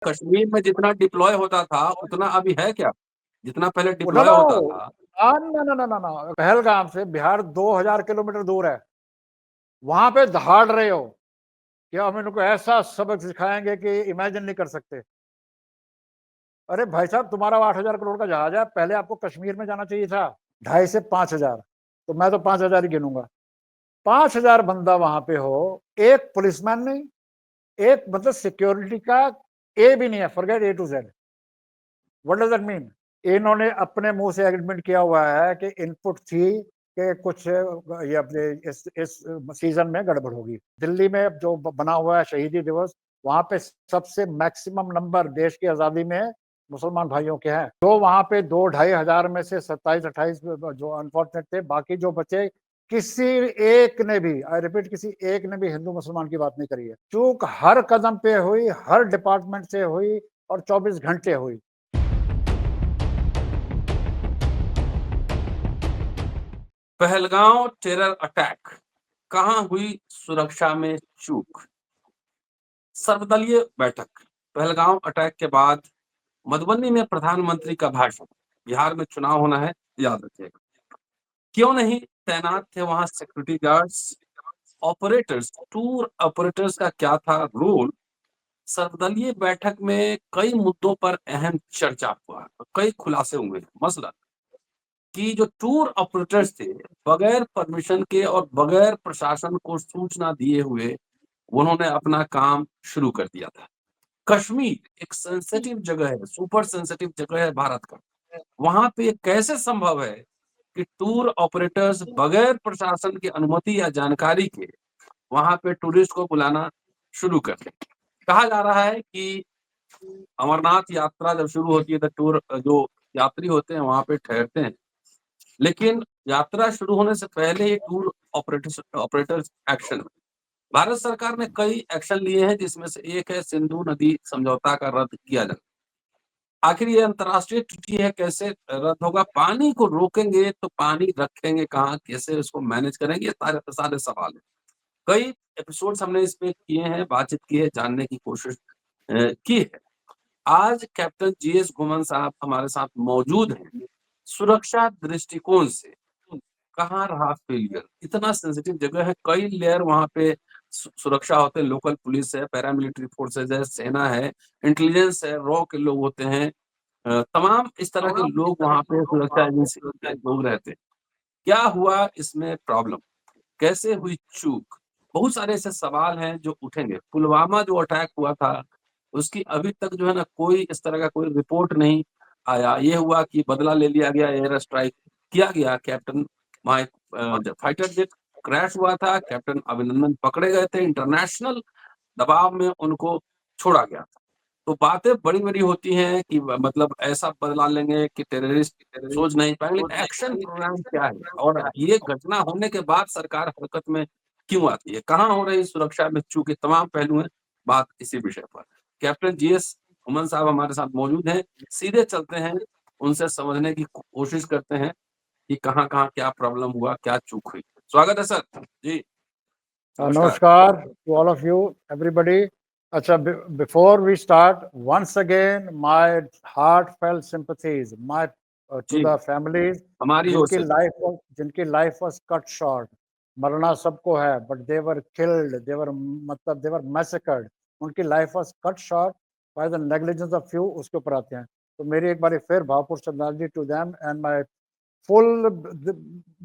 कश्मीर में जितना डिप्लॉय होता था, उतना अभी है क्या? जितना पहले नो डिप्लॉय नो होता था। No no no no no Pahalgam से बिहार 2000 किलोमीटर दूर है। वहां पे दहाड़ रहे हो कि हम इनको ऐसा सबक सिखाएंगे कि इमेजिन नहीं कर सकते। अरे भाई साहब, तुम्हारा 8,000 करोड़ का जहाज है, पहले आपको कश्मीर में जाना चाहिए था। 2.5 से 5,000, तो मैं तो 5,000 ही गिनूंगा। 5,000 बंदा वहां पे हो, एक पुलिसमैन नहीं, एक मतलब सिक्योरिटी का ए भी नहीं है, forget A to Z. What does that mean? इन्होंने अपने मुंह से एग्रीमेंट किया हुआ है कि इनपुट थी कि कुछ ये अपने इस सीजन में गड़बड़ होगी। दिल्ली में जो बना हुआ है शहीदी दिवस, वहां पे सबसे मैक्सिमम नंबर देश की आजादी में मुसलमान भाइयों के हैं। जो वहां पे 2-2.5 हजार में से 27-28 जो अनफॉर्चुनेट थे, बाकी जो बचे, किसी एक ने भी, आई रिपीट, किसी एक ने भी हिंदू मुसलमान की बात नहीं करी है। चूक हर कदम पे हुई, हर डिपार्टमेंट से हुई और 24 घंटे हुई। पहलगांव टेरर अटैक, कहां हुई सुरक्षा में चूक? सर्वदलीय बैठक। पहलगांव अटैक के बाद मधुबनी में प्रधानमंत्री का भाषण। बिहार में चुनाव होना है, याद रखिएगा। क्यों नहीं तैनात थे वहां security guards? Operators, tour operators का क्या था रोल? सर्वदलीय बैठक में कई मुद्दों पर अहम चर्चा हुआ, कई खुलासे हुए। मसला कि जो टूर ऑपरेटर्स थे, बगैर परमिशन के और बगैर प्रशासन को सूचना दिए हुए उन्होंने अपना काम शुरू कर दिया था। कश्मीर एक सेंसिटिव जगह है, सुपर सेंसिटिव जगह है भारत का। वहां पे ये कैसे संभव है कि टूर ऑपरेटर्स बगैर प्रशासन की अनुमति या जानकारी के वहां पे टूरिस्ट को बुलाना शुरू कर दें? कहा जा रहा है कि अमरनाथ यात्रा जब शुरू होती है तो टूर जो यात्री होते हैं वहां पे ठहरते हैं, लेकिन यात्रा शुरू होने से पहले ही टूर ऑपरेटर्स एक्शन। भारत सरकार ने कई एक्शन लिए हैं, जिसमें से एक है सिंधु नदी समझौता का रद्द किया जाए। आखिर ये अंतर्राष्ट्रीय ट्रीटी है, कैसे रद्द होगा? पानी को रोकेंगे तो पानी रखेंगे कहाँ, कैसे उसको मैनेज करेंगे? ये सारे सारे सवाल है। कई एपिसोड्स हमने इस पे किए हैं, बातचीत की है, जानने की कोशिश की है। आज कैप्टन जीएस घुमन साहब हमारे साथ मौजूद हैं। सुरक्षा दृष्टिकोण से कहाँ रहा फेलियर? इतना सेंसिटिव जगह है, कई लेयर वहां पे सुरक्षा होते हैं। लोकल पुलिस है, पैरामिलिट्री फोर्सेज है, सेना है, इंटेलिजेंस है, रॉ के लोग होते हैं, तमाम इस तरह के लोग वहां पे सुरक्षा एजेंसी के लोग रहते हैं। क्या हुआ इसमें प्रॉब्लम? कैसे हुई चूक? बहुत सारे ऐसे सवाल हैं जो उठेंगे। पुलवामा जो अटैक हुआ था, उसकी अभी तक जो है ना कोई इस तरह का कोई रिपोर्ट नहीं आया। ये हुआ कि बदला ले लिया गया, एयर स्ट्राइक किया गया। कैप्टन माइक जब फाइटर जेट क्रैश हुआ था, कैप्टन अभिनंदन पकड़े गए थे, इंटरनेशनल दबाव में उनको छोड़ा गया था। तो बातें बड़ी-बड़ी होती हैं कि मतलब ऐसा बदला लेंगे कि टेररिस्ट सोच नहीं पाएंगे, लेकिन एक्शन प्रोग्राम क्या है? और ये घटना होने के बाद सरकार हरकत में क्यों आती है? कहाँ हो रही सुरक्षा में चूक? तमाम पहलू हैं, बात इसी विषय पर। कैप्टन जीएस घुमन साहब हमारे साथ मौजूद हैं। सीधे चलते हैं, उनसे समझने की कोशिश करते हैं कि कहाँ-कहाँ क्या प्रॉब्लम हुआ, क्या चूक हुई। स्वागत है सर। जी, नमस्कार। नमस्कार to all of you, everybody. अच्छा, before we start, once again, my heartfelt sympathies, to ji, the families हमारी ओर से। जिनकी life was cut short. मरना सबको है, but they were killed, मतलब they were massacred. उनकी life was cut short by the negligence of few. उसके ऊपर आते हैं। तो मेरी एक बार फिर भावपूर्ण श्रद्धांजलि to them and my full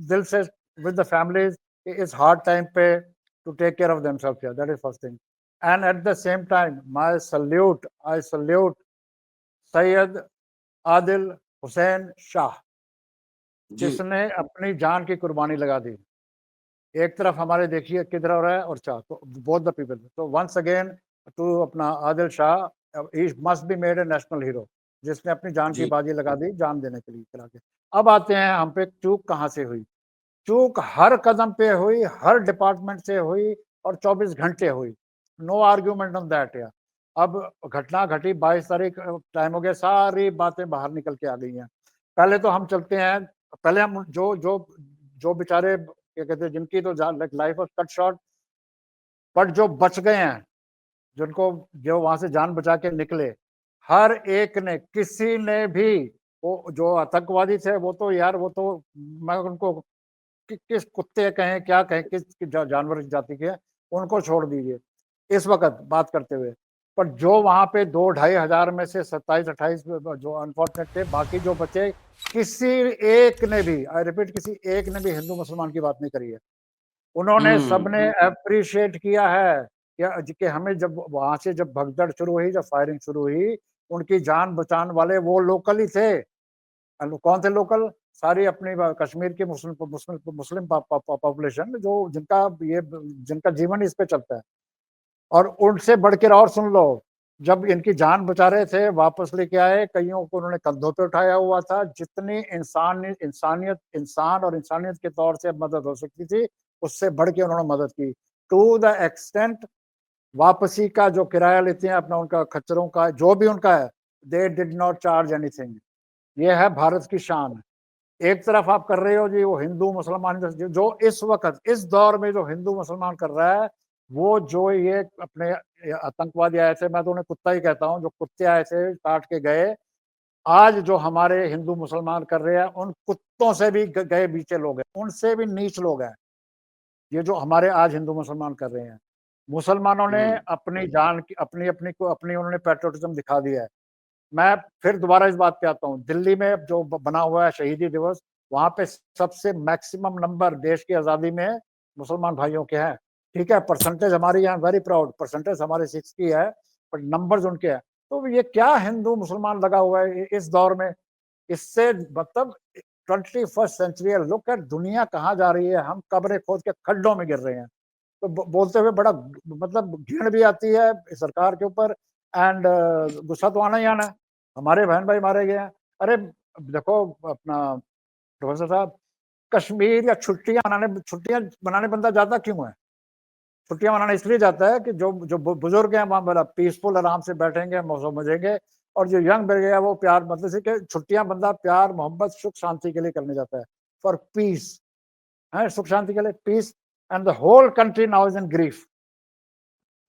दिल से with the families. It's hard time पे to take care of themselves here. That is first thing. And at the same time, I salute Sayyid Adil Hussain Shah, जी, जिसने अपनी जान की कुर्बानी लगा दी। एक तरफ हमारे देखिए किधर हो रहा है, और शाह, तो बोथ द पीपल। तो वंस अगेन टू अपना Adil Shah, he must be made a national hero, जिसने अपनी जान की जी, बाजी लगा दी, जान देने के लिए चला के। अब आते हैं हम पे, चूक कहाँ से हुई। चूक हर कदम पे हुई, हर डिपार्टमेंट से हुई और 24 घंटे हुई। नो आर्ग्यूमेंट ऑन दैट यार। अब घटना घटी 22 तारीख, टाइम हो गया, सारी बातें बाहर निकल के आ गई हैं। पहले तो हम चलते हैं, पहले हम जो जो जो बेचारे क्या कहते हैं, जिनकी तो life of cut short, but जो बच गए हैं, जिनको जो वहां से जान बचा के निकले, हर एक ने, किसी ने भी, वो जो आतंकवादी थे वो तो यार, वो तो मैं उनको किस कुत्ते कहें, क्या कहें, किस जानवर की जाति के हैं, उनको छोड़ दीजिए इस वक्त बात करते हुए। पर जो वहां पे 2-2,500 में से 27-28 जो अनफॉर्चुनेट थे, बाकी जो बचे, किसी एक ने भी, आई रिपीट, किसी एक ने भी हिंदू मुसलमान की बात नहीं करी है। उन्होंने सबने अप्रिशिएट किया है कि हमें जब वहां से जब भगदड़ शुरू हुई, जब फायरिंग शुरू हुई, उनकी जान बचाने वाले वो लोकल ही थे। कौन थे लोकल? सारी अपनी कश्मीर की मुस्लिम मुस्लिम मुस्लिम पॉपुलेशन, जो जिनका जीवन इस पे चलता है। और उनसे बढ़कर और सुन लो, जब इनकी जान बचा रहे थे, वापस लेके आए, कईयों को उन्होंने कंधों पे उठाया हुआ था। जितनी इंसान और इंसानियत के तौर से मदद हो सकती थी, उससे बढ़ के उन्होंने मदद की। टू द एक्सटेंट, वापसी का जो किराया लेते हैं अपना, उनका खच्चरों का, जो भी उनका है, they did not charge anything. ये है भारत की शान। एक तरफ आप कर रहे हो जी वो हिंदू मुसलमान, जो इस वक्त इस दौर में जो हिंदू मुसलमान कर रहा है, वो जो ये अपने आतंकवादी आए थे, मैं तो उन्हें कुत्ता ही कहता हूँ, जो कुत्ते आए थे काट के गए, आज जो हमारे हिंदू मुसलमान कर रहे हैं, उन कुत्तों से भी गए बीचे लोग हैं, उनसे भी नीच लोग हैं ये जो हमारे आज हिंदू मुसलमान कर रहे हैं। मुसलमानों ने अपनी जान की, अपनी उन्होंने पेट्रियोटिज्म दिखा दिया है। मैं फिर दोबारा इस बात पे आता हूँ, दिल्ली में जो बना हुआ है शहीदी दिवस, वहां पे सबसे मैक्सिमम नंबर देश की आजादी में मुसलमान भाइयों के हैं। ठीक है, परसेंटेज हमारी यहाँ वेरी प्राउड, परसेंटेज हमारे 60 है, पर नंबर्स उनके हैं। तो ये क्या हिंदू मुसलमान लगा हुआ है इस दौर में? इससे मतलब 21st सेंचुरी है, लुक एट दुनिया कहाँ जा रही है, हम कब्रें खोद के खड्डों में गिर रहे हैं। तो बोलते हुए बड़ा मतलब घृण भी आती है सरकार के ऊपर, एंड गुस्सा तो आना ही आना है। हमारे बहन भाई मारे गए हैं। अरे देखो अपना प्रोफेसर साहब, कश्मीर या छुट्टियां मनाने बंदा जाता क्यों है? छुट्टियां मनाने इसलिए जाता है कि जो बुजुर्ग हैं वहां बड़ा पीसफुल आराम से बैठेंगे, मौसम मजेंगे, और जो यंग बैठ गया वो प्यार, मतलब से कि छुट्टियां बंदा प्यार मोहब्बत सुख शांति के लिए करने जाता है, फॉर पीस, है, सुख शांति के लिए, peace. And the whole country now is in grief.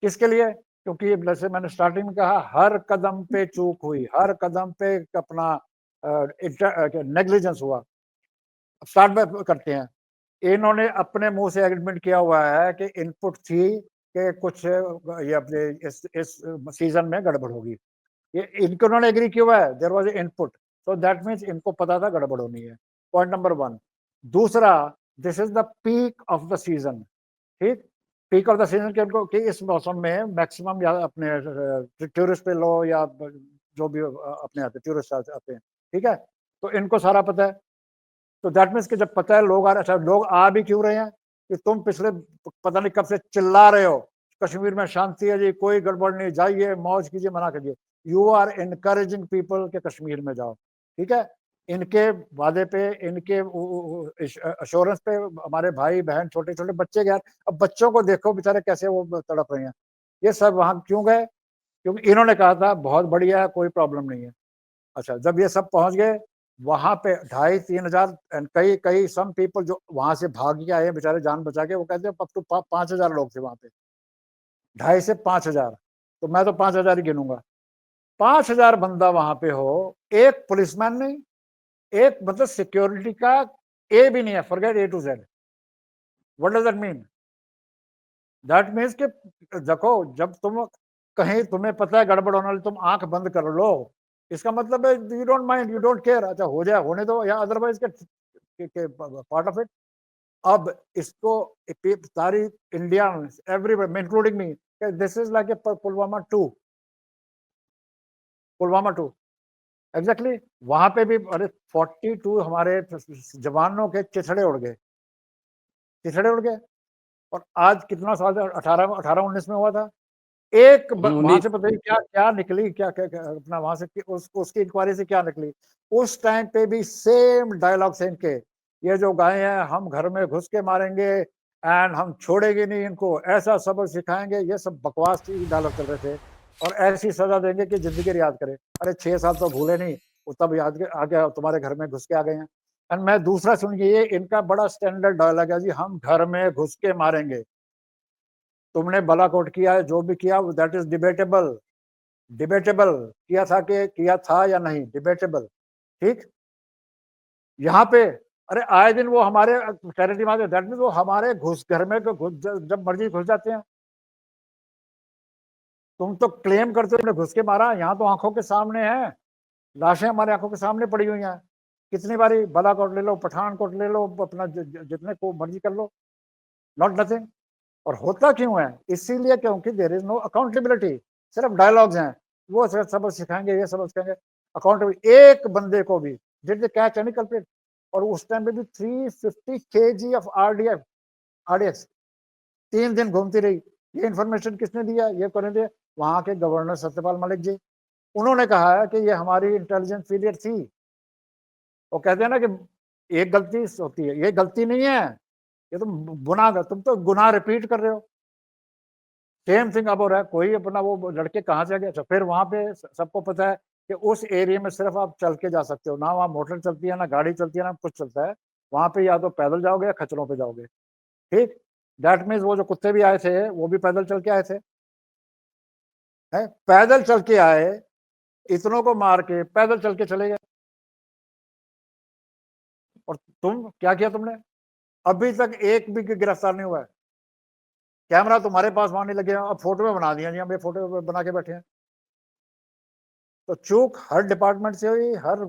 किसके लिए? क्योंकि जैसे मैंने स्टार्टिंग में कहा, हर कदम पे चूक हुई, हर कदम पे अपना नेग्लिजेंस हुआ। स्टार्ट में करते हैं, इन्होंने अपने मुंह से एग्रीमेंट किया हुआ है कि इनपुट थी कि कुछ ये अपने इस सीजन में गड़बड़ होगी, ये इनको उन्होंने एग्री किया हुआ है, देयर वाज इनपुट, तो दैट मीन्स इनको पता था गड़बड़ होनी है। Point number 1। दूसरा, this is the peak of the season. ठीक, पीक ऑफ द सीजन के उनको कि इस मौसम में मैक्सिमम या अपने टूरिस्ट पे लो या जो भी अपने आते टूरिस्ट आते हैं, ठीक है, तो इनको सारा पता है। तो दैट मीन्स कि जब पता है लोग आ रहे, अच्छा लोग आ भी क्यों रहे हैं कि तुम पिछले पता नहीं कब से चिल्ला रहे हो कश्मीर में शांति है जी, कोई गड़बड़ नहीं, जाइए मौज कीजिए, मना कीजिए। यू आर इनकरेजिंग पीपल के कश्मीर में जाओ, ठीक है। इनके वादे पे, इनके अश्योरेंस पे हमारे भाई बहन छोटे छोटे बच्चे गए। अब बच्चों को देखो बेचारे कैसे वो तड़प रहे हैं। ये सब वहां क्यों गए? क्योंकि इन्होंने कहा था बहुत बढ़िया है, कोई प्रॉब्लम नहीं है। अच्छा, जब ये सब पहुंच गए वहां पे 2,500-3,000, कई कई सम पीपल जो वहां से भाग के आए बेचारे जान बचा के, वो कहते हैं अब तो 5,000 लोग थे वहां पे, 2,500 से 5,000, तो मैं तो 5,000 ही गिनूंगा। 5,000 बंदा वहां पे हो, एक पुलिसमैन नहीं, एक मतलब सिक्योरिटी का ए भी नहीं है, forget A to Z. What does that mean? That means कि देखो, जब तुम कहीं तुम्हें पता है गड़बड़ होने वाली, तुम आंख बंद कर लो, इसका मतलब है you don't mind, you don't care, अच्छा हो जाए होने दो, या अदरवाइज के पार्ट ऑफ इट। अब इसको सारी India, everybody including me, this is like a Pulwama 2 exactly. वहां पे भी अरे 42 हमारे जवानों के चिथड़े उड़ गए, चिथड़े उड़ गए। और आज कितना साल, 18-19 में हुआ था। एक वहां उन्नीस। से बताइए क्या क्या निकली, क्या अपना वहां से उसकी इंक्वायरी से क्या निकली? उस टाइम पे भी सेम डायलॉग से इनके, ये जो गाय हैं हम घर में घुस के मारेंगे एंड हम छोड़ेंगे नहीं इनको, ऐसा सबक सिखाएंगे, ये सब बकवास डायलॉग चल रहे थे। और ऐसी सजा देंगे कि जिंदगी याद करे। अरे 6 साल तो भूले नहीं, वो तब याद आ गया, तुम्हारे घर में घुस के आ गए हैं। एंड मैं दूसरा सुनिए, ये इनका बड़ा स्टैंडर्ड डायलॉग है जी, हम घर में घुस के मारेंगे। तुमने बालाकोट किया है, जो भी किया दैट इज डिबेटेबल, डिबेटेबल किया था या नहीं, डिबेटेबल, ठीक। यहाँ पे अरे आए दिन वो हमारे टेरिटरी में, दैट मीन वो हमारे घर में जब मर्जी घुस जाते हैं। तुम तो क्लेम करते हो घुस के मारा, यहाँ तो आंखों के सामने है, लाशें हमारे आंखों के सामने पड़ी हुई हैं। कितनी बारी बालाकोट ले लो, पठानकोट ले लो, अपना जितने को मर्जी कर लो, नॉट नथिंग। और होता क्यों है? इसीलिए क्योंकि देयर इज नो अकाउंटेबिलिटी, सिर्फ डायलॉग्स हैं। वो सबक सिखाएंगे, ये सबक सिखाएंगे, अकाउंटेबिलिटी एक बंदे को भी did they catch any culprit? और उस टाइम पे भी 350 kg ऑफ आरडीएक्स 3 दिन घूमती रही। ये इन्फॉर्मेशन किसने दिया? ये करने दिया वहां के गवर्नर सत्यपाल मलिक जी। उन्होंने कहा है कि ये हमारी इंटेलिजेंस फेलियर थी। वो कहते हैं ना कि एक गलती होती है, ये गलती नहीं है, ये तुम तो गुनाह रिपीट कर रहे हो। सेम थिंग अब हो रहा है। कोई अपना वो लड़के कहाँ से आ गया? फिर वहां पे सबको पता है कि उस एरिया में सिर्फ आप चल के जा सकते हो, ना वहाँ मोटर चलती है, ना गाड़ी चलती है, ना कुछ चलता है। वहां पे या तो पैदल जाओगे या खच्चरों पे जाओगे, ठीक। दैट मीन्स वो जो कुत्ते भी आए थे वो भी पैदल चल के आए थे, है? पैदल चल के आए, इतनों को मार के पैदल चल के चले गए। और तुम क्या किया तुमने? अभी तक एक भी गिरफ्तार नहीं हुआ है। कैमरा तुम्हारे पास वहां नहीं लगे, अब फोटो में बना दिया जी, हम ये फोटो बना के बैठे हैं। तो चूक हर डिपार्टमेंट से हुई, हर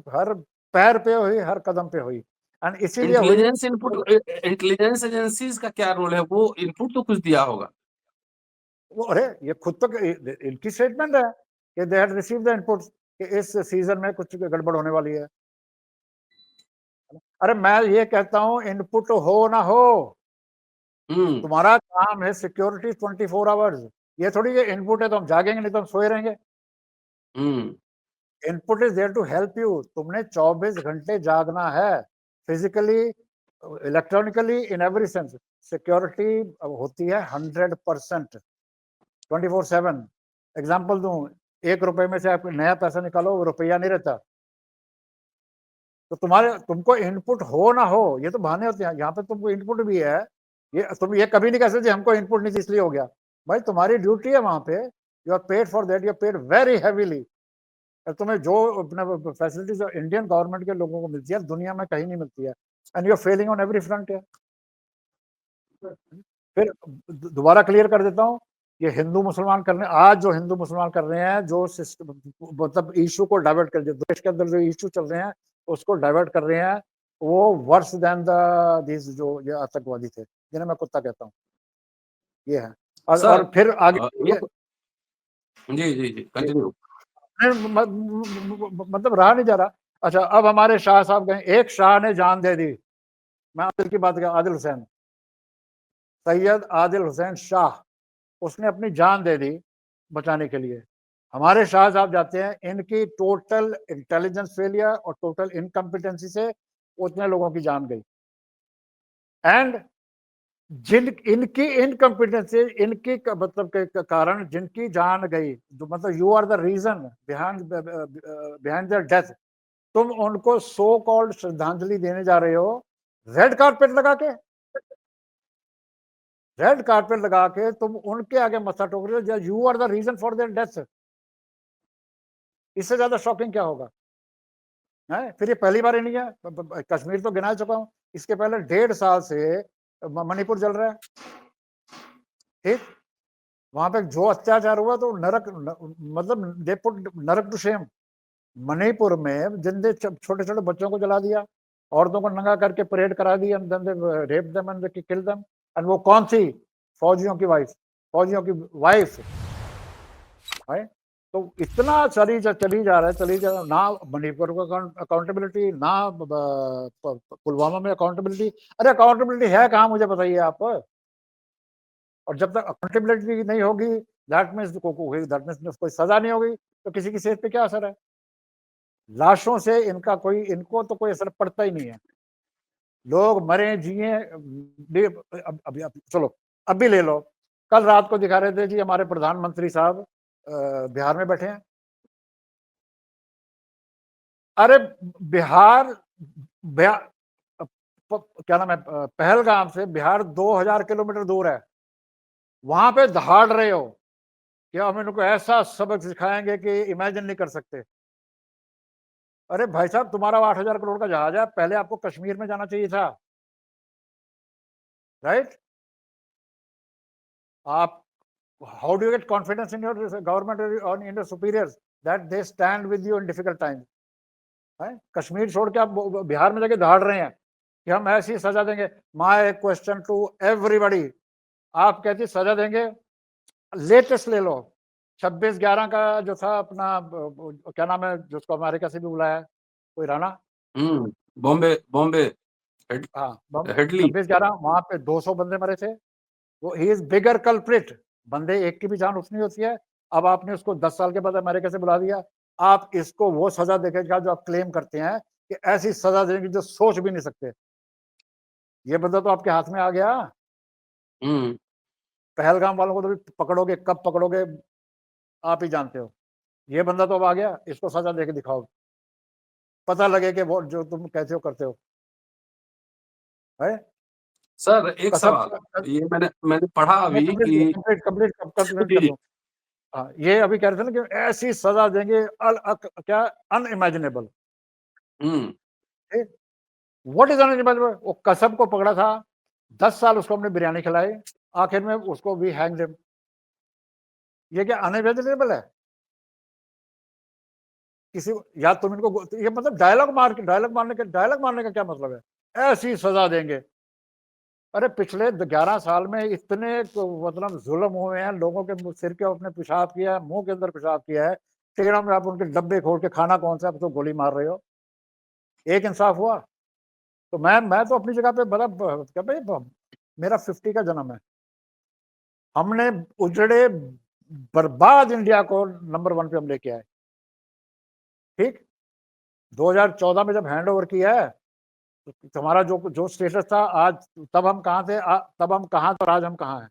पैर पे हुई, हर कदम पे हुई, एंड इसीलिए हुई। इंटेलिजेंस इनपुट, इंटेलिजेंस एजेंसीज का क्या रोल है? वो इनपुट तो कुछ दिया होगा। वो अरे ये खुद तो इनकी स्टेटमेंट है कि they had received the input कि इस सीजन में कुछ गड़बड़ होने वाली है। अरे मैं ये कहता हूं इनपुट हो ना हो, तुम्हारा काम है सिक्योरिटी 24 आवर्स। ये थोड़ी ये इनपुट है तो हम जागेंगे, नहीं तो हम सोए रहेंगे। Input is there to help you. तुमने 24 घंटे जागना है, physically, electronically, in every sense. Security होती है 100%, 24/7। एग्जाम्पल दूं, 1 रुपए में से आप नया पैसा निकालो, वो रुपया नहीं रहता। तो तुमको इनपुट हो ना हो, ये तो बहाने होते हैं। यहाँ पे तुमको इनपुट भी है। तुम ये कभी नहीं कह सकते हमको इनपुट नहीं थी इसलिए हो गया। भाई तुम्हारी ड्यूटी है वहां पे, you are paid for that, you are paid very heavily. तुम्हें जो अपने फैसिलिटीज इंडियन गवर्नमेंट के लोगों को मिलती है, दुनिया में कहीं नहीं मिलती है, and you are failing on every front है। फिर दोबारा क्लियर कर देता हूँ, ये हिंदू मुसलमान करने, आज जो हिंदू मुसलमान कर रहे हैं, जो सिस्टम मतलब इशू को डाइवर्ट कर, देश के अंदर जो इशू चल रहे हैं उसको डाइवर्ट कर रहे हैं, वो वर्स देन दिस जो ये आतंकवादी थे जिन्हें मैं कुत्ता कहता हूँ, ये है। और सर फिर आगे ये जी जी जी कंटिन्यू। मतलब रहा नहीं जा रहा। अच्छा, अब हमारे शाह साहब गए, एक शाह ने जान दे दी। मैं आदिल की बात कर, आदिल हुसैन, सैयद आदिल हुसैन शाह, उसने अपनी जान दे दी बचाने के लिए। हमारे शाह साहब जाते हैं, इनकी टोटल इंटेलिजेंस फेलियर और टोटल इनकम्पिटेंसी से उतने लोगों की जान गई। एंड इनकी इनकम्पिटेंसी, इनकी मतलब के कारण जिनकी जान गई, मतलब you are the reason behind their death, तुम उनको सो कॉल्ड श्रद्धांजलि देने जा रहे हो रेड कारपेट लगा के। रेड कारपेट लगा के तुम उनके आगे मत्था ठोक रहे हो, you are the reason for their death. इससे ज्यादा शॉकिंग क्या होगा? है? फिर ये पहली बार ही नहीं है, कश्मीर तो गिना चुका हूं, इसके पहले 1.5 साल से मणिपुर जल रहा है, ठीक। वहां पे जो अत्याचार हुआ तो नरक, मतलब दे पुट नरक टू शेम। मणिपुर में जिंदे छोटे छोटे बच्चों को जला दिया, औरतों को नंगा करके परेड करा दी, rape them and kill them. And वो कौन थी? फौजियों की वाइफ, फौजियों की वाइफ है। तो इतना चली जा रहा है, चली जा रहा है। ना मणिपुर को अकाउंटेबिलिटी, ना पुलवामा में अकाउंटेबिलिटी। अरे अकाउंटेबिलिटी है कहाँ, मुझे बताइए आप। और जब तक अकाउंटेबिलिटी नहीं होगी, दैट मीन्स कोई सजा नहीं होगी, तो किसी की सेहत पे क्या असर है? लाशों से इनको तो कोई असर पड़ता ही नहीं है। लोग मरे जिए, चलो अब भी ले लो। कल रात को दिखा रहे थे जी हमारे प्रधानमंत्री साहब बिहार में बैठे हैं। अरे बिहार, क्या नाम है, पहलगाम से बिहार 2000 किलोमीटर दूर है। वहां पे दहाड़ रहे हो, कि हम इनको ऐसा सबक सिखाएंगे कि इमेजिन नहीं कर सकते। अरे भाई साहब, तुम्हारा 8,000 करोड़ का जहाज है, पहले आपको कश्मीर में जाना चाहिए था, राइट? आप how do you get confidence in your government और in your superiors that they stand with you in difficult time? Kashmir छोड़ के आप बिहार में जाके दहाड़ रहे हैं कि हम ऐसी सजा देंगे। माय क्वेश्चन टू एवरीबॉडी, आप कहती सजा देंगे, लेटेस्ट ले लो, 26/11 का जो था अपना क्या नाम है जिसको अमेरिका से भी बुलाया, कोई राणा, बॉम्बे बॉम्बे हेड, हाँ, हेडली। 26/11 वहां पे 200 बंदे मरे थे। वो ही इज बिगर कल्प्रिट, बंदे एक की भी जान उतनी होती है। अब आपने उसको 10 साल के बाद अमेरिका से बुला दिया, आप इसको वो सजा देखेगा जो आप क्लेम करते हैं कि ऐसी सजा देंगे जो सोच भी नहीं सकते। ये बंदा तो आपके हाथ में आ गया। पहलगाम वालों को तो भी पकड़ोगे, कब पकड़ोगे आप ही जानते हो। ये बंदा तो अब आ गया, इसको सजा देके दिखाओ, पता लगे कि वो जो तुम कहते हो करते हो है। सर एक कसम, सवाल, ये मैंने मैंने पढ़ा मैं अभी कि कंप्लीट कंप्लीट कंप्लीट कर जी। दूं। हाँ, ये अभी कह रहे थे ना कि ऐसी सजा देंगे क्या, unimaginable. Hmm what is unimaginable? वो कसम को पकड़ा था, 10 साल उसको हमने बिरयानी खिलाई, आखिर में उसको भी हैंग देम। ये क्या अनइमेजिनेबल है? किसी या तुम इनको, ये मतलब डायलॉग मारने का क्या मतलब है, ऐसी सजा देंगे? अरे पिछले 11 साल में इतने मतलब जुल्म हुए हैं, लोगों के सिर के अपने पेशाब किया है, मुंह के अंदर पेशाब किया है, टेढ़ा में आप उनके डब्बे खोल के खाना कौन सा, आप तो गोली मार रहे हो। एक इंसाफ हुआ? तो मैं तो अपनी जगह पे बड़ा क्या भाई, मेरा 50 का जन्म है, हमने उजड़े बर्बाद इंडिया को नंबर 1 पे हम लेके आए। ठीक, 2014 में जब हैंड ओवर किया है, तो तुम्हारा जो जो स्टेटस था आज, तब हम कहाँ थे, तब हम कहाँ थे और आज हम कहाँ हैं?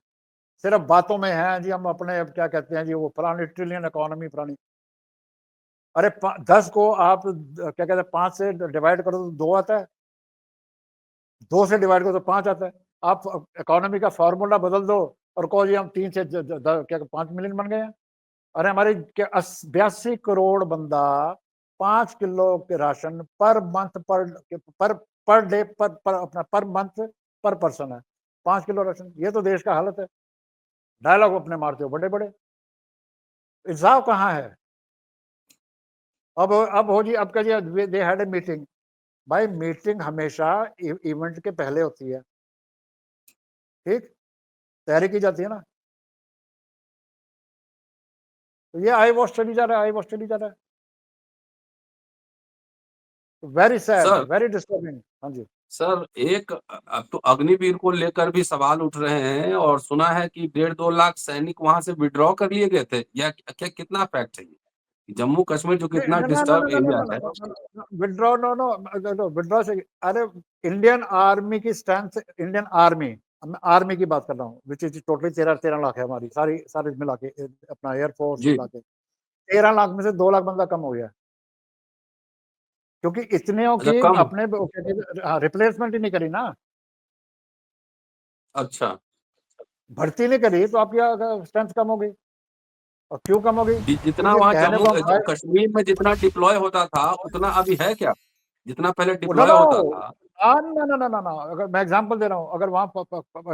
सिर्फ बातों में हैं जी, हम अपने क्या कहते हैं जी, वो फलानी ट्रिलियन इकोनॉमी फलानी। अरे 10 को आप क्या कहते हैं 5 से डिवाइड करो तो 2 आता है, 2 से डिवाइड करो तो 5 आता है। आप इकोनॉमी का फॉर्मूला बदल दो और कहो जी हम 3 से क्या 5 मिलियन बन गए हैं। अरे हमारे 82 करोड़ बंदा 5 किलो के ration per month per day पर अपना पर मंथ पर पर्सन है, 5 किलो राशन। ये तो देश का हालत है। डायलॉग अपने मारते हो बड़े बड़े, इंसाफ कहाँ है? अब हो जी, अब का जी दे हैड ए मीटिंग। भाई मीटिंग हमेशा इवेंट के पहले होती है, ठीक, तैयारी की जाती है ना। तो ये आई वॉश चली जा रहा है, आई वॉश चली जा रहा है। Very sad, sir very disturbing. हाँ जी। सर एक अब तो अग्निवीर को लेकर भी सवाल उठ रहे हैं, और सुना है कि 1.5-2 लाख सैनिक वहां से विड्रॉ कर लिए गए थे, या क्या, कितना फैक्ट है ये? जम्मू कश्मीर जो कितना डिस्टर्ब एरिया है। विड्रॉ, नो विड्रॉ से, अरे इंडियन आर्मी की स्ट्रेंथ, इंडियन आर्मी, मैं आर्मी की बात कर रहा हूँ, विच इज टोटली 13 लाख है हमारी, सारी सारी मिला के, अपना एयरफोर्स जी। मिला के 13 लाख में से 2 लाख बंदा कम हो गया, क्योंकि इतने अच्छा, की कम। अपने रिप्लेसमेंट ही नहीं करी ना, अच्छा, भर्ती नहीं करी, तो आपकी स्ट्रेंथ कम हो गई। और क्यों कम हो गई? जितना क्योंकि वहाँ कहने जम्मू को हम कश्मीर में जितना डिप्लॉय होता था उतना अभी है क्या? जितना पहले नो डिप्लॉय नो होता था। ना ना ना ना ना, अगर मैं एग्जांपल दे रहा हूँ, अगर वहाँ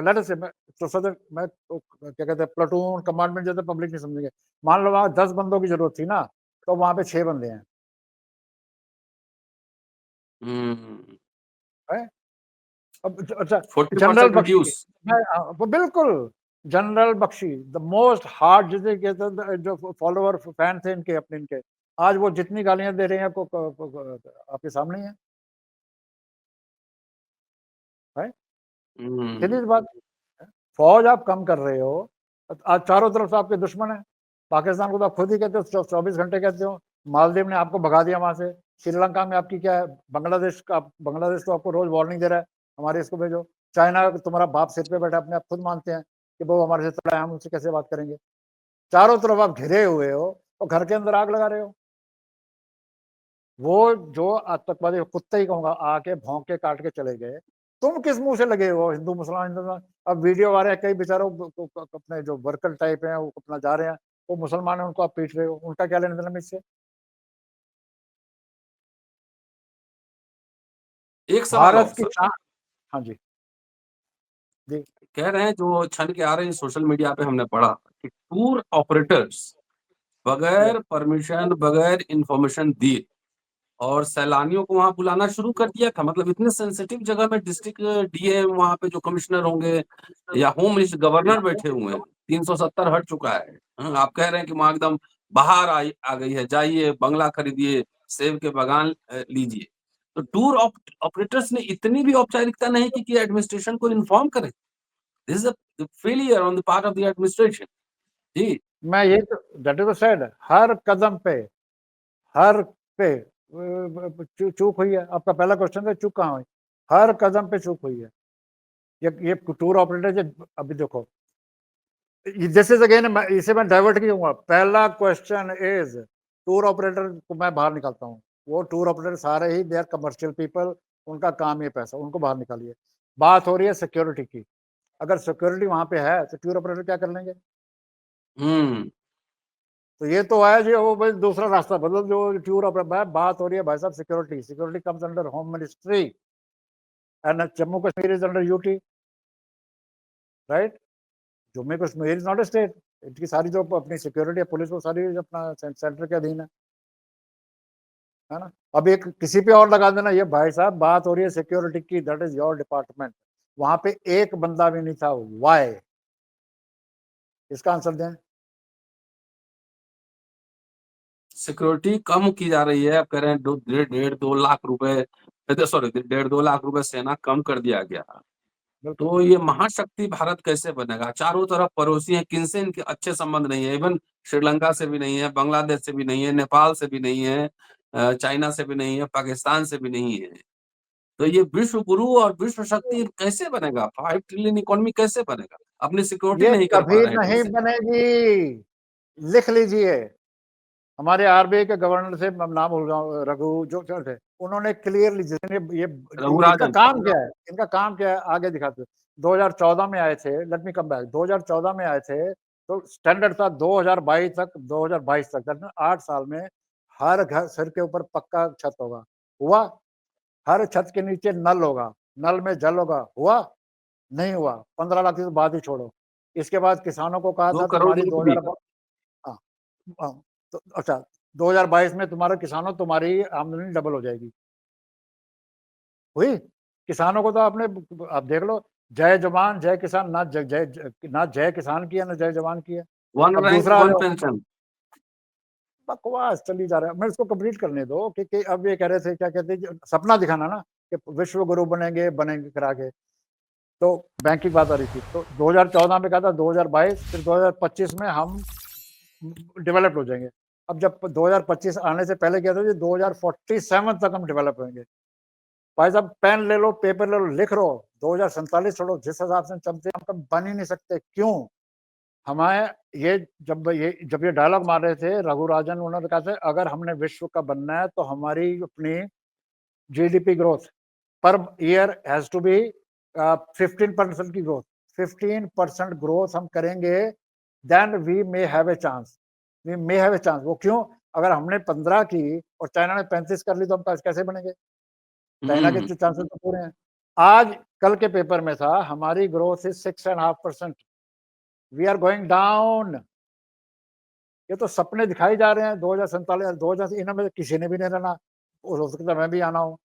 लेट से मैं, तो सदर मैं क्या कहते हैं प्लाटून कमांडमेंट जैसे पब्लिक नहीं समझेंगे, मान लो वहाँ 10 बंदों की जरूरत थी ना, तो वहाँ पे 6 बंदे हम्म हैं। अब अच्छा, 40% जनरल बख्शी, रिड्यूस। वो बिल्कुल, general Bakshi the most hard, जिसे कहते हैं, जो फॉलोअर फैन थे इनके, अपने इनके, आज वो जितनी गालियां दे रहे हैं आपके सामने ही है। सीधी सी बात, फौज आप कम कर रहे हो, आज चारों तरफ से आपके दुश्मन है। पाकिस्तान को तो आप खुद ही कहते हो 24 घंटे कहते हो, मालदीव ने आपको भगा दिया वहां से, श्रीलंका में आपकी क्या है, बांग्लादेश तो आपको रोज वार्निंग दे रहा है हमारे इसको भेजो। चाइना तुम्हारा बाप सिर पे बैठा, अपने आप खुद मानते हैं कि वो हमारे से तड़ा है, हम उससे कैसे बात करेंगे। चारों तरफ आप घिरे हुए हो और घर के अंदर आग लगा रहे हो। वो जो आतंकवादी कुत्ते ही कहूंगा, आके भौंक के काट के चले गए, तुम किस मुंह से लगे हो हिंदू मुसलमान हिंदू मुसलमान? अब वीडियो आ रहे हैं, कई बेचारों अपने जो वर्कर टाइप हैं वो अपना जा रहे हैं, वो मुसलमान है, उनको आप पीट रहे हो, उनका क्या लेना देना इससे? एक सवाल और भारत की सर, शान। हाँ जी, जी। कह रहे हैं जो छन के आ रहे हैं सोशल मीडिया पे हमने पढ़ा कि टूर ऑपरेटर्स यस। बगैर परमिशन, बगैर इन्फॉर्मेशन दिए और सैलानियों को वहाँ बुलाना शुरू कर दिया था। मतलब इतने सेंसिटिव जगह में डिस्ट्रिक्ट डीएम वहाँ पे जो कमिश्नर होंगे या होम मिनिस्टर गवर्नर बैठे हुए हैं, 370 हट चुका है। आप कह रहे हैं कि वहाँ एकदम बाहर आ गई है, जाइए बंगला खरीदिए, सेब के बागान लीजिए। तो टूर ऑपरेटर्स ने इतनी भी औपचारिकता नहीं की कि एडमिनिस्ट्रेशन को इन्फॉर्म करें। This is a failure on the part of the administration. जी। मैं ये तो दैट इज सेड, हर कदम पे, हर पे चूक हुई है। आपका पहला क्वेश्चन था चूक कहाँ हुई? हर कदम पे चूक हुई है। ये टूर ऑपरेटर जो अभी देखो, दिस इज अगेन, इसे मैं डाइवर्ट किया। पहला क्वेश्चन इज टूर ऑपरेटर को मैं बाहर निकालता हूँ। वो टूर ऑपरेटर सारे ही दे आर कमर्शियल पीपल, उनका काम ये पैसा, उनको बाहर निकालिए। बात हो रही है सिक्योरिटी की। अगर सिक्योरिटी वहां पे है तो टूर ऑपरेटर क्या कर लेंगे? हम्म। तो ये तो है जी, वो भाई दूसरा रास्ता बदल, जो टूर ऑपरेटर। बात हो रही है भाई साहब security. Security comes under home ministry and Jammu Kashmir is under UT, right? Jammu Kashmir is not a state. इनकी सारी जो अपनी सिक्योरिटी है, पुलिस, वो सारी अपना सेंटर के अधीन है ना? अब एक किसी पे और लगा देना, ये भाई साहब बात हो रही है सिक्योरिटी की, दैट इज योर डिपार्टमेंट। वहां पे एक बंदा भी नहीं था, वाई? इसका आंसर दें। सिक्योरिटी कम की जा रही है, आप कह रहे हैं 1.5-2 लाख रुपए, सॉरी 1.5-2 लाख रुपए सेना कम कर दिया गया। बिल्कुल। तो ये महाशक्ति भारत कैसे बनेगा? चारों तरफ पड़ोसी हैं, किनसे इनके अच्छे संबंध नहीं है, इवन श्रीलंका से भी नहीं है, बांग्लादेश से भी नहीं है, नेपाल से भी नहीं है, चाइना से भी नहीं है, पाकिस्तान से भी नहीं है। तो ये विश्व गुरु और विश्व शक्ति कैसे बनेगा? 5 ट्रिलियन इकोनॉमी कैसे बनेगा? अपनी सिक्योरिटी ये नहीं कर पा कभी रहे हैं ठीक नहीं से। बनेगी। लिख लीजिए, हमारे आरबीआई के गवर्नर से नाम भूल रहा हूँ, रघु जो थे, उन्होंने क्लियरली, जिसने ये इनका रघुराजन। काम क्या है, इनका काम क्या है आगे दिखाते। 2014 में आए थे, लेट मी कम बैक, 2014 में आए थे तो स्टैंडर्ड था 2022 तक, 2022 तक 8 साल में हर घर सिर के ऊपर पक्का छत होगा। हुआ? हर छत के नीचे नल होगा, नल में जल होगा। हुआ? नहीं हुआ। 15 लाख की तो बात ही छोड़ो। इसके बाद किसानों को कहा दो था करोड़ तुम्हारी यूनिट भी। 2000, हाँ, हाँ, तो अच्छा, 2022 में तुम्हारे किसानों, तुम्हारी आमदनी डबल हो जाएगी। हुई? किसानों को तो आपने, आप देख लो, जय जवान जय किसान, ना ना जय किसान किया ना जय जवान किया। वन अब रैंक दूसरा आ वन जाओ, पेंशन। बकवास चली जा रहा है। मैं इसको कंप्लीट करने दो कि अब ये कह रहे थे, क्या कहते हैं, सपना दिखाना ना कि विश्व गुरु बनेंगे बनेंगे करा के। तो बैंक की बात आ रही थी, तो 2014 में कहा था 2022, फिर 2025 में हम डेवलप हो जाएंगे। अब जब 2025 आने से पहले क्या था जी, 2047 तक हम डेवलप होंगे। भाई साहब पेन ले लो, पेपर ले लो, लिख लो। 2047 छोड़ो, जिस हिसाब से चलते हम कभी बन ही नहीं सकते। क्यों? हमारे जब ये डायलॉग मार रहे थे रघुराजन, उन्होंने कहा था अगर हमने विश्व का बनना है तो हमारी अपनी GDP growth per year has to be 15% की ग्रोथ। 15% ग्रोथ हम करेंगे, then we may have a chance. We may have a chance. वो क्यों? अगर हमने 15 की और चाइना ने 35 कर ली तो हम कैसे बनेंगे? चाइना के हम्म। तो चांसेस तो पूरे हैं। आज कल के पेपर में था हमारी growth is 6.5%। We are going down. ये तो सपने दिखाई जा रहे हैं। 2047, 2000 इनमें किसी ने भी नहीं रहना। हो सकता है मैं भी आना हूँ।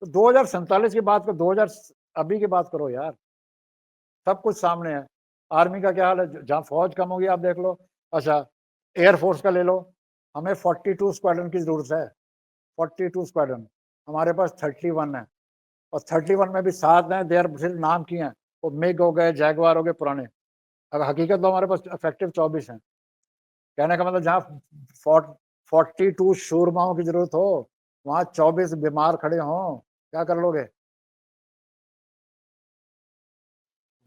तो 2047 की बात करो, 2000 अभी की बात करो यार। सब कुछ सामने है। आर्मी का क्या हाल है? जहाँ फौज कम होगी आप देख लो। अच्छा, एयरफोर्स का ले लो, हमें 42 स्क्वाड्रन की जरूरत है। 42 स्क्वाड्रन, हमारे पास 31 है। और 31 में भी 7 हैं, देर सिर्फ नाम की हैं। वो मिग हो गए, जैगवार हो गए पुराने। अब हकीकत तो हमारे पास इफेक्टिव 24 हैं। कहने का मतलब जहाँ 42 शूरमाओं की जरूरत हो, वहां 24 बीमार खड़े हों, क्या कर लोगे?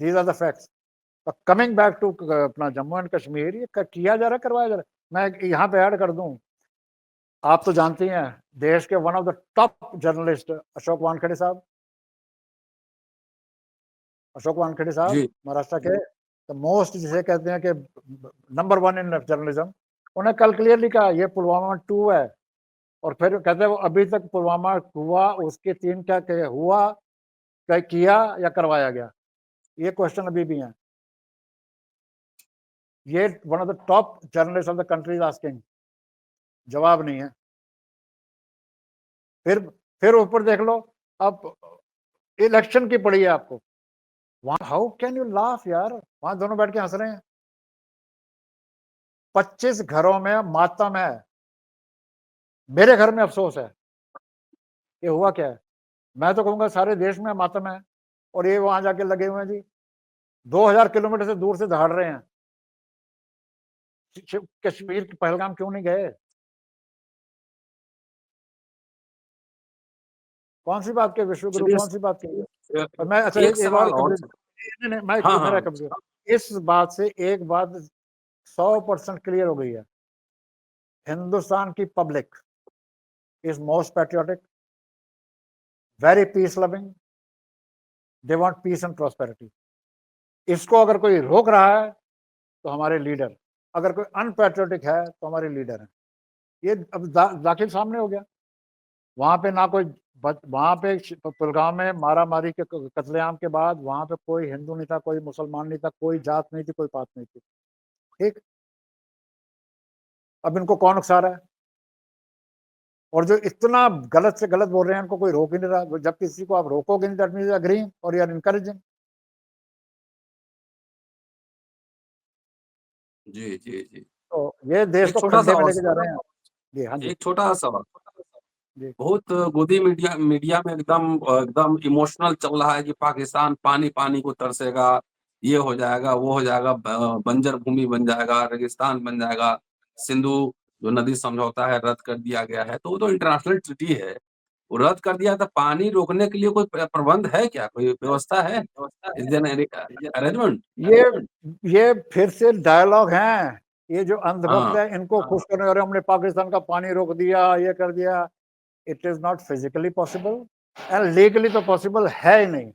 These are the facts. Coming back to अपना जम्मू एंड कश्मीर, ये किया जा रहा है, करवाया जा रहा है। मैं यहाँ पे ऐड कर दूं, आप तो जानते हैं देश के one of the top journalist Ashok Wankhede साहब, अशोक वानखेड़े साहब जी। महाराष्ट्र के, द मोस्ट जिसे कहते हैं कि नंबर 1 इन जर्नलिज्म, उन्हें कल क्लियरली कहा ये पुलवामा 2 है, और फिर कहते हैं वो अभी तक पुलवामा हुआ उसके 3 क्या हुआ, क्या किया या करवाया गया, ये क्वेश्चन अभी भी है। ये one of the top journalist of the country is asking, जवाब नहीं है। फिर ऊपर देख लो, अब इलेक्शन की पड़ी है आपको, वहां हाउ कैन यू लाफ यार, वहां दोनों बैठ के हंस रहे हैं। 25 घरों में मातम है, मेरे घर में अफसोस है। ये हुआ क्या है? मैं तो कहूंगा सारे देश में मातम है, और ये वहां जाके लगे हुए हैं जी, 2000 किलोमीटर से दूर से दहाड़ रहे हैं। कश्मीर के पहलगाम क्यों नहीं गए? कौन सी बात के विश्व गुरु, चलिए कौन सी बात की? अ, और मैं अच्छा एक एक सवाल और और। नहीं नहीं, मैं हाँ मेरा हाँ। कंप्लीट, इस बात से एक बात 100% क्लियर हो गई है, हिंदुस्तान की public is most patriotic, very peace loving, they want piece and prosperity. इसको अगर कोई रोक रहा है तो हमारे लीडर, अगर कोई अनपैट्रियोटिक है तो हमारे लीडर हैं। ये अब दाखिल सामने हो गया। वहां पे ना कोई वहां पे पुलगाम में मारा मारी के कत्लेआम के बाद वहां पे कोई हिंदू नहीं था, कोई मुसलमान नहीं था, कोई जात नहीं थी, कोई पात नहीं थी। ठीक, अब इनको कौन उकसा रहा है? और जो इतना गलत से गलत बोल रहे हैं, इनको कोई रोक ही नहीं रहा। जब किसी को आप रोकोगे नहीं, दैट मींस अग्रीइंग और यू आर इनकरेजिंग। जी जी जी। तो ये देश एक को छोटा सा खड्डे में और लेके जा रहे सवाल, हैं। जी हाँ जी। एक छोटा सा सवाल। जी बहुत गोदी मीडिया मीडिया में एकदम एकदम इमोशनल चल रहा है कि पाकिस्तान पानी पानी को तरसेगा, ये हो जाएगा, वो हो जाएगा, बंजर भूमि बन जाएगा, रेगिस्तान बन जाएगा, सिंधु जो नदी समझौता है रद्द कर दिया गया है। तो वो तो इंटरनेशनल ट्रीटी है, वो रद्द कर दिया, तो पानी रोकने के लिए कोई प्रबंध है क्या, कोई व्यवस्था है? Is there arrangement? ये ये फिर से डायलॉग हैं। ये जो अंधभक्त हाँ। है इनको खुश करने, अरे हमने पाकिस्तान का पानी रोक दिया, ये कर दिया। It is not physically possible and legally तो पॉसिबल है ही नहीं।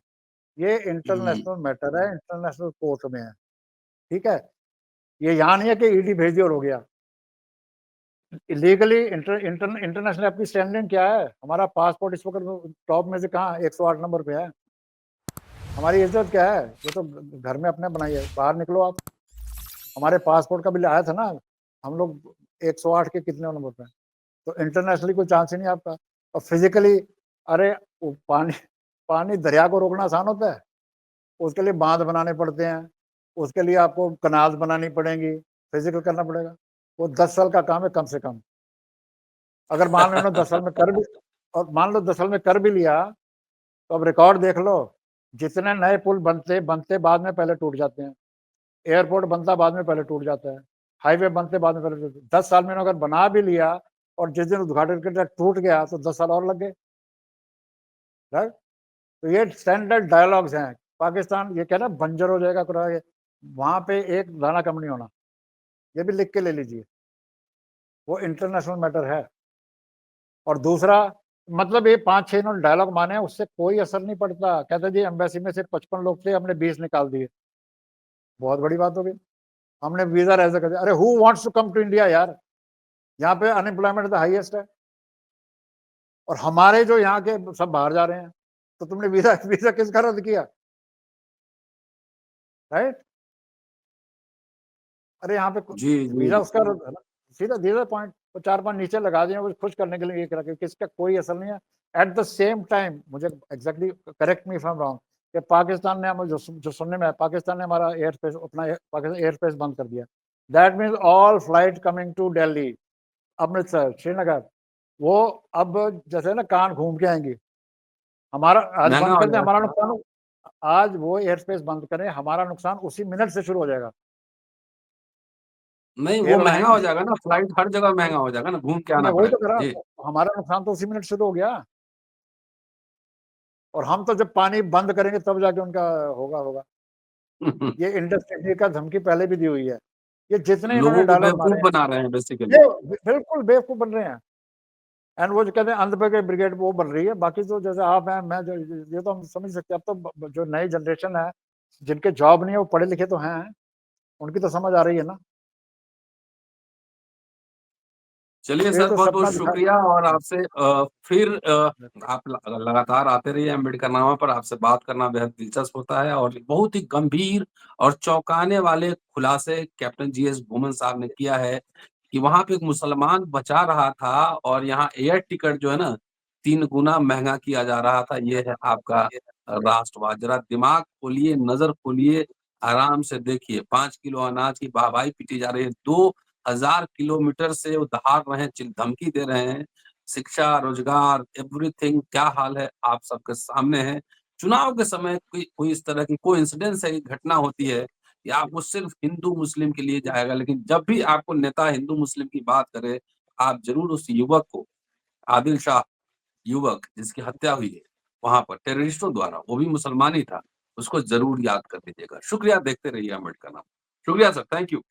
ये हम्म। इंटरनेशनल मैटर है, इंटरनेशनल कोर्ट में है। ठीक है, ये यहाँ नहीं है कि ईडी भेज दिया और हो गया। लीगली इंटरनेशनल आपकी स्टैंडिंग क्या है? हमारा पासपोर्ट इस वक्त टॉप में से कहाँ 108 नंबर पे है। हमारी इज्जत क्या है? ये तो घर में अपने बनाई है, बाहर निकलो आप। हमारे पासपोर्ट का बिल आया था ना, हम लोग 108 के कितने नंबर पे हैं। तो इंटरनेशनली कोई चांस ही नहीं आपका। और फिजिकली, अरे वो पानी पानी दरिया को रोकना आसान होता है? उसके लिए बांध बनाने पड़ते हैं, उसके लिए आपको कनाल बनानी पड़ेंगी, फिजिकल करना पड़ेगा। वो 10 साल का काम है कम से कम। अगर मान लो 10 साल में कर भी, और मान लो 10 साल में कर भी लिया, तो अब रिकॉर्ड देख लो, जितने नए पुल बनते बनते बाद में पहले टूट जाते हैं, एयरपोर्ट बनता बाद में पहले टूट जाता है, हाईवे बनते बाद में पहले टूट, 10 साल में अगर बना भी लिया और जिस दिन उद्घाटन करके टूट गया तो 10 साल और लग गए। राइट? तो ये स्टैंडर्ड डायलॉग्स हैं। पाकिस्तान ये कह रहा बंजर हो जाएगा, वहां पे एक दाना कम नहीं होना, ये भी लिख के ले लीजिए। वो इंटरनेशनल मैटर है। और दूसरा, मतलब ये 5-6 इन्होंने डायलॉग माने, उससे कोई असर नहीं पड़ता। कहते जी एम्बेसी में सिर्फ 55 लोग थे, हमने 20 निकाल दिए, बहुत बड़ी बात हो गई। हमने वीजा ऐसे कर दिया। अरे who wants to come to India यार? यहाँ पे अनएम्प्लॉयमेंट द हाईएस्ट है, और हमारे जो यहाँ के सब बाहर जा रहे हैं। तो तुमने वीजा वीजा किसका रद्द किया? राइट? अरे यहाँ पे जी वीजा जी। उसका रद्द है ना, सीधा सीधा पॉइंट। तो 4-5 नीचे लगा दिए, खुश करने के लिए ये करा कि किसका कोई असर नहीं है। एट द सेम टाइम, मुझे exactly correct me if I am wrong, कि पाकिस्तान ने हमें जो सुनने में है, पाकिस्तान ने हमारा एयर स्पेस, अपना पाकिस्तान एयर स्पेस बंद कर दिया। That means all flight coming to Delhi, Amritsar, Srinagar, वो अब जैसे ना कान घूम के आएंगी। हमारा आज महंगा बंद हो कर दे, हमारा जाएगा। नुकसान, आज वो एयर स्पेस बंद करें, हमारा नुकसान उसी मिनट से शुरू हो जाएगा। नहीं, वो महंगा हो एयरलाइंस, जाएगा ना, फ्लाइट हर जगह महंगा हो जाएगा ना, घूम के मैं आना वही तो पड़ेगा कह रहा जी। हूं, हमारा नुकसान तो उसी मिनट शुरू हो गया। और हम तो जब पानी बंद करेंगे तब जाके उनका होगा होगा। ये इंडस्ट्री का धमकी पहले भी दी हुई है। ये जितने इन्होंने लोगों को डायलॉग मारे बेवकूफ हैं, बना रहे हैं बेसिकली। ये बिल्कुल बेवकूफ बन रहे हैं। एंड वो जो कहते हैं अंध पे के ब्रिगेड, वो बन रही है। बाकी तो जैसे आप हैं, मैं जो, ये तो हम समझ सकते हैं। अब तो जो नई जनरेशन है, जिनके जॉब नहीं है, वो पढ़े लिखे तो हैं, उनकी तो समझ आ रही है ना। चलिए ये सर, तो बहुत सपना बहुत दिखा। शुक्रिया। और आपसे फिर आप लगातार आते रहिए अम्बेडकरनामा पर। आपसे बात करना बेहद दिलचस्प होता है और बहुत ही गंभीर और चौंकाने वाले खुलासे कैप्टन जीएस भूमन साहब ने किया है कि वहां पे एक मुसलमान बचा रहा था और यहाँ एयर टिकट जो है ना 3 गुना महंगा किया जा रहा था। ये है आपका राष्ट्रवाद। जरा दिमाग खोलिए, नजर खोलिए, आराम से देखिए। 5 किलो अनाज की वाहवाही पीटी जा रही है। 2,000 किलोमीटर से वो दहाड़ रहे हैं, धमकी दे रहे हैं। शिक्षा, रोजगार, एवरीथिंग क्या हाल है आप सबके सामने है। चुनाव के समय कोई इस तरह की कोइंसिडेंस है, घटना होती है कि आपको सिर्फ हिंदू मुस्लिम के लिए जाएगा, लेकिन जब भी आपको नेता हिंदू मुस्लिम की बात करे, आप जरूर उस युवक को, आदिल शाह युवक जिसकी हत्या हुई है वहां पर टेररिस्टों द्वारा, वो भी मुसलमान ही था, उसको जरूर याद कर लीजिएगा। शुक्रिया, देखते रहिए अम्बेडकर नामा। शुक्रिया सर, थैंक यू।